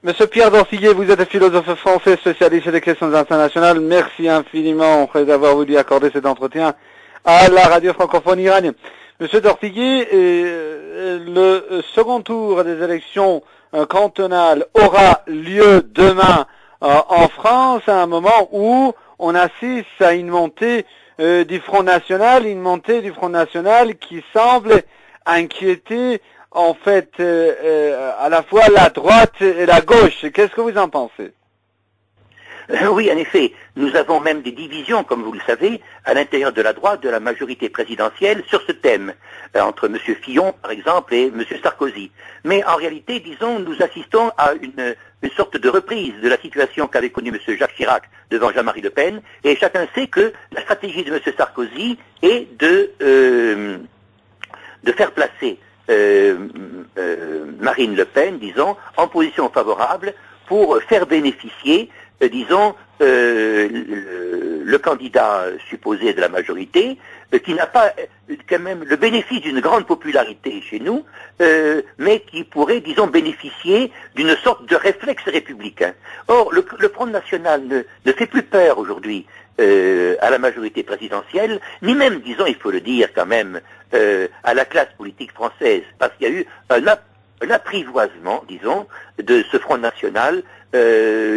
Monsieur Pierre Dortiguier, vous êtes philosophe français, spécialiste des questions internationales. Merci infiniment d'avoir voulu accorder cet entretien à la radio francophone iranienne. Monsieur Dortiguier, le second tour des élections cantonales aura lieu demain en France, à un moment où on assiste à une montée du Front National, qui semble inquiéter en fait à la fois la droite et la gauche. Qu'est-ce que vous en pensez? Oui, en effet, nous avons même des divisions, comme vous le savez, à l'intérieur de la droite, de la majorité présidentielle, sur ce thème, entre M. Fillon, par exemple, et M. Sarkozy. Mais en réalité, disons, nous assistons à une sorte de reprise de la situation qu'avait connue M. Jacques Chirac devant Jean-Marie Le Pen, et chacun sait que la stratégie de M. Sarkozy est de faire placer Marine Le Pen, disons, en position favorable pour faire bénéficier disons, le candidat supposé de la majorité, qui n'a pas quand même le bénéfice d'une grande popularité chez nous, mais qui pourrait, disons, bénéficier d'une sorte de réflexe républicain. Or, le Front National ne fait plus peur aujourd'hui à la majorité présidentielle, ni même, disons, il faut le dire quand même, à la classe politique française, parce qu'il y a eu un apprivoisement, disons, de ce Front National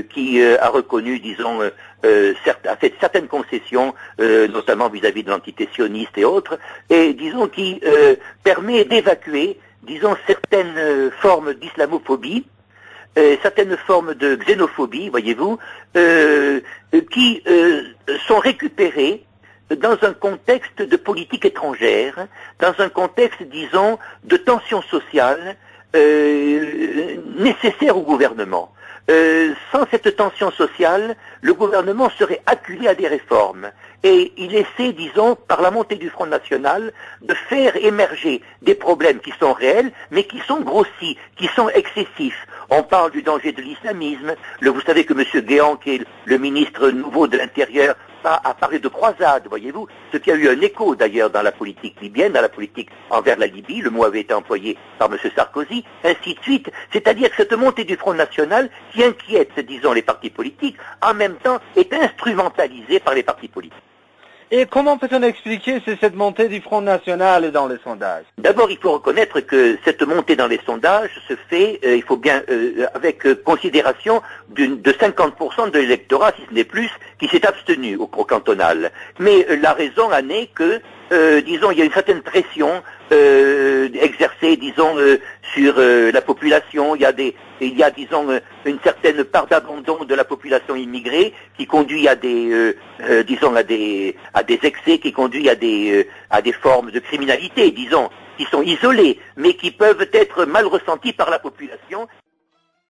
qui a reconnu, disons, a fait certaines concessions, notamment vis-à-vis de l'entité sioniste et autres, et disons qui permet d'évacuer, disons, certaines formes d'islamophobie, certaines formes de xénophobie, voyez-vous, qui sont récupérées dans un contexte de politique étrangère, dans un contexte, disons, de tension sociale nécessaire au gouvernement. Sans cette tension sociale, le gouvernement serait acculé à des réformes. Et il essaie, disons, par la montée du Front National, de faire émerger des problèmes qui sont réels, mais qui sont grossis, qui sont excessifs. On parle du danger de l'islamisme. Vous savez que M. Guéant, qui est le ministre nouveau de l'Intérieur, a parlé de croisade, voyez-vous, ce qui a eu un écho d'ailleurs dans la politique libyenne, dans la politique envers la Libye, le mot avait été employé par M. Sarkozy, ainsi de suite. C'est-à-dire que cette montée du Front National, qui inquiète, disons, les partis politiques, en même temps est instrumentalisée par les partis politiques. Et comment peut-on expliquer cette montée du Front National dans les sondages? D'abord, il faut reconnaître que cette montée dans les sondages se fait, il faut bien, avec considération de 50% de l'électorat, si ce n'est plus, qui s'est abstenu au cantonal. Mais la raison en est que, disons, il y a une certaine pression exercée, disons, sur la population. Il y a, disons, une certaine part d'abandon de la population immigrée qui conduit à des, disons, à des excès, qui conduit à des formes de criminalité, disons, qui sont isolées, mais qui peuvent être mal ressenties par la population.